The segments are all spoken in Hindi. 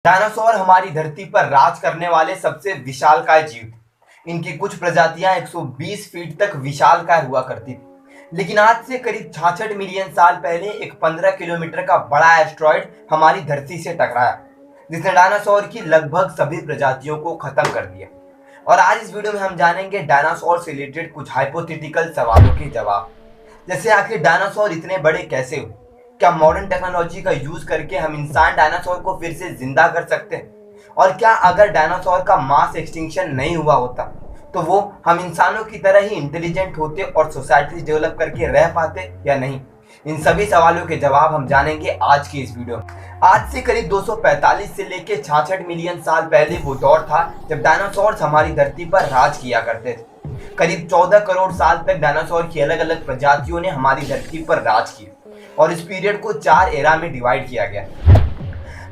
डायनासोर हमारी धरती पर राज करने वाले सबसे विशालकाय जीव थे। इनकी कुछ प्रजातियां 120 फीट तक विशालकाय हुआ करती थी। लेकिन आज से करीब 66 मिलियन साल पहले एक 15 किलोमीटर का बड़ा एस्ट्रॉयड हमारी धरती से टकराया, जिसने डायनासोर की लगभग सभी प्रजातियों को खत्म कर दिया। और आज इस वीडियो में हम जानेंगे डायनासोर से रिलेटेड कुछ हाइपोथेटिकल सवालों के जवाब, जैसे आखिर डायनासोर इतने बड़े कैसे हुए, क्या मॉडर्न टेक्नोलॉजी का यूज करके हम इंसान डायनासोर को फिर से जिंदा कर सकते हैं, और क्या अगर डायनासोर का मास एक्सटिंक्शन नहीं हुआ होता तो वो हम इंसानों की तरह ही इंटेलिजेंट होते और सोसाइटीज डेवलप करके रह पाते या नहीं। इन सभी सवालों के जवाब हम जानेंगे आज की इस वीडियो में। आज से करीब 245 से लेकर 66 मिलियन साल पहले वो दौर था जब डायनासोर हमारी धरती पर राज किया करते थे। करीब 14 करोड़ साल तक डायनासोर की अलग अलग प्रजातियों ने हमारी धरती पर राज किया, और इस पीरियड को 4 एरा में डिवाइड किया गया: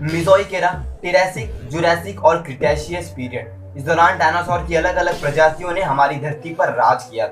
मेसोइक एरा, टेरेसिक, जुरासिक और क्रिटेशियस पीरियड। इस दौरान डायनासोर की अलग अलग प्रजातियों ने हमारी धरती पर राज किया।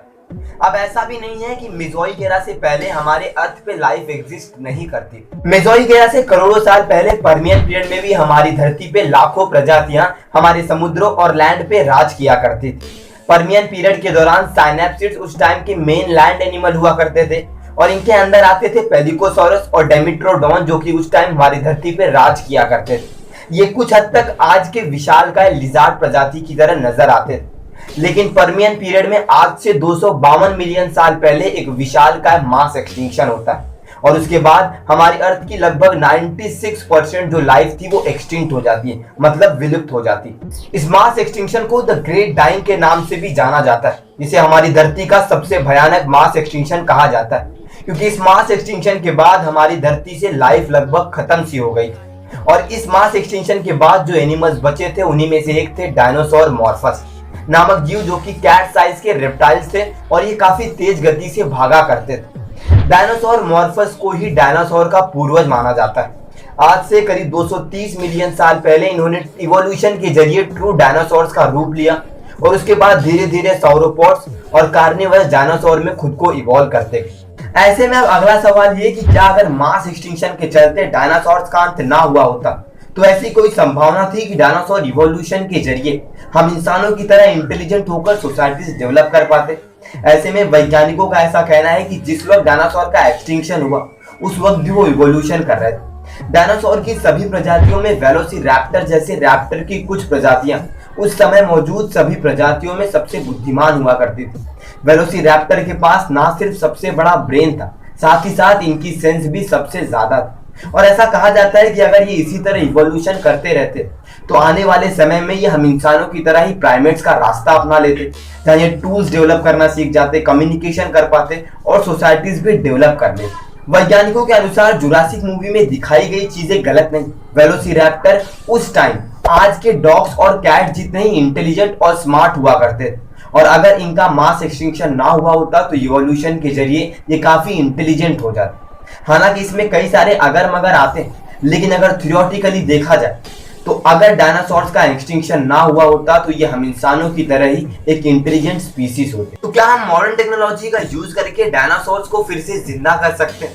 अब ऐसा भी नहीं है कि मेसोइक एरा से पहले हमारे अर्थ पे लाइफ एग्जिस्ट नहीं करती। मेसोइक एरा से करोड़ों साल पहले पर्मियन पीरियड में भी हमारी धरती पे लाखों प्रजातियां हमारे समुद्रों और लैंड पे राज किया करती थी। पर्मियन पीरियड के दौरान साइनैप्सिड्स उस टाइम के मेन लैंड एनिमल हुआ करते थे, और इनके अंदर आते थे पेलिकोसॉरस और डेमिट्रोडॉन, जो कि उस टाइम हमारी धरती पे राज किया करते थे। ये कुछ हद तक आज के विशालकाय लिजार्ड प्रजाति की तरह नजर आते थे। लेकिन पर्मियन पीरियड में आज से 252 मिलियन साल पहले एक विशालकाय मास एक्सटिंक्शन होता है, और उसके बाद हमारी अर्थ की लगभग 96% जो लाइफ थी वो एक्सटिंक्ट हो जाती है, मतलब विलुप्त हो जाती है। इस मास एक्सटिंक्शन को द ग्रेट डाइंग के नाम से भी जाना जाता है, जिसे हमारी धरती का सबसे भयानक मास एक्सटिंक्शन कहा जाता है, क्योंकि इस मास एक्सटिंक्शन के बाद हमारी धरती से लाइफ लगभग खत्म सी हो गई थी। और इस मास एक्सटिंक्शन के बाद जो एनिमल्स बचे थे उन्हीं में से एक थे डायनासोर मॉर्फस नामक जीव, जो कि कैट साइज के रेप्टाइल्स थे और ये काफी तेज गति से भागा करते थे। डायनासोर मॉर्फस को ही डायनासोर का पूर्वज माना जाता है। आज से करीब 230 मिलियन साल पहले इन्होंने इवोल्यूशन के जरिए ट्रू डायनासोर्स का रूप लिया, और उसके बाद धीरे धीरे सौरोपोड्स और कार्निवरस डायनासोर में खुद को इवॉल्व करते गए। ऐसे में अब अगला सवाल ये कि क्या अगर मास एक्सटिंक्शन के चलते डायनासोर्स का अंत ना हुआ होता तो ऐसी कोई संभावना थी कि डायनासोर इवोल्यूशन के जरिए हम इंसानों की तरह इंटेलिजेंट होकर सोसाइटीज डेवलप कर पाते। ऐसे में वैज्ञानिकों का ऐसा कहना है कि जिस वक्त डायनासोर का एक्सटिंक्शन हुआ उस वक्त भी वो इवोल्यूशन कर रहे थे। डायनासोर की सभी प्रजातियों में वेलोसिरैप्टर जैसे रैप्टर की कुछ प्रजातियां उस समय मौजूद सभी प्रजातियों में सबसे बुद्धिमान हुआ करती थी। वेलोसिरैप्टर के पास ना सिर्फ सबसे बड़ा ब्रेन था, साथ ही साथ इनकी सेंस भी सबसे ज्यादा थी। और ऐसा कहा जाता है कि अगर ये इसी तरह इवोल्यूशन करते रहते तो आने वाले समय में ये हम इंसानों की तरह ही प्राइमेट्स का रास्ता अपना लेते, जहाँ ये टूल्स डेवलप करना सीख जाते, कम्युनिकेशन कर पाते और सोसाइटीज भी डेवलप कर लेते। वैज्ञानिकों के अनुसार जुरासिक मूवी में दिखाई गई चीजें गलत नहीं। वेलोसिरैप्टर उस टाइम आज के डॉग्स और कैट जितने ही इंटेलिजेंट और स्मार्ट हुआ करते थे, और अगर इनका मास एक्सटिंक्शन ना हुआ होता तो इवोल्यूशन के जरिए ये काफी इंटेलिजेंट हो जाते। हालांकि इसमें कई सारे अगर मगर आते हैं, लेकिन अगर थियोरेटिकली देखा जाए तो अगर डायनासोर्स का एक्सटिंक्शन ना हुआ होता तो ये हम इंसानों की तरह ही एक इंटेलिजेंट स्पीसीज होते। तो क्या हम मॉडर्न टेक्नोलॉजी का यूज करके डायनासोर्स को फिर से जिंदा कर सकते हैं?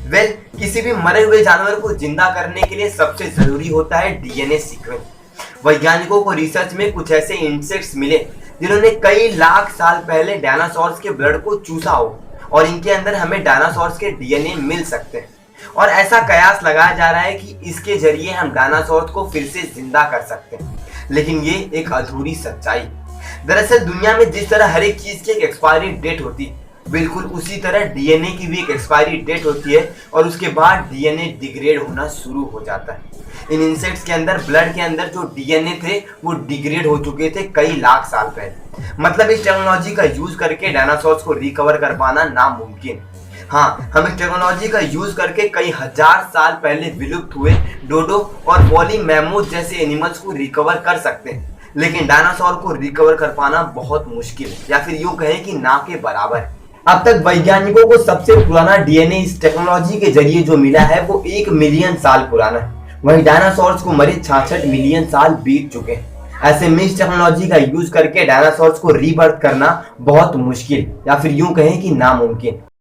वेल, किसी भी मरे हुए जानवर को जिंदा करने के लिए सबसे जरूरी होता है डीएनए सीक्वेंस। वैज्ञानिकों को रिसर्च में कुछ ऐसे इंसेक्ट्स मिले जिन्होंने कई लाख साल पहले डायनासोर्स के ब्लड को चूसा हो, और इनके अंदर हमें डायनासोर्स के डीएनए मिल सकते हैं। और ऐसा कयास लगाया जा रहा है कि इसके जरिए हम डायनासोर्स को फिर से जिंदा कर सकते हैं। लेकिन ये एक अधूरी सच्चाई। दरअसल दुनिया में जिस तरह हर एक चीज की एक एक्सपायरी डेट होती, बिल्कुल उसी तरह डीएनए की भी एक एक्सपायरी डेट होती है, और उसके बाद डीएनए डिग्रेड होना शुरू हो जाता है। इन इंसेक्ट्स के अंदर ब्लड के अंदर जो डीएनए थे वो डिग्रेड हो चुके थे कई लाख साल पहले। मतलब इस टेक्नोलॉजी का यूज करके डायनासोर्स को रिकवर कर पाना नामुमकिन। हाँ, हम इस टेक्नोलॉजी का यूज करके कई हजार साल पहले विलुप्त हुए डोडो और वॉली मैमूथ जैसे एनिमल्स को रिकवर कर सकते हैं, लेकिन डायनासोर को रिकवर कर पाना बहुत मुश्किल, या फिर यूं कहें कि ना के बराबर है। अब तक वैज्ञानिकों को सबसे पुराना डीएनए इस टेक्नोलॉजी के जरिए जो मिला है वो 1 मिलियन साल पुराना है। वहीं डायनासोर्स को मरे 66 मिलियन साल बीत चुके हैं। ऐसे में इस टेक्नोलॉजी का यूज करके डायनासोर्स को रीबर्थ करना बहुत मुश्किल, या फिर यूं कहें कि नामुमकिन।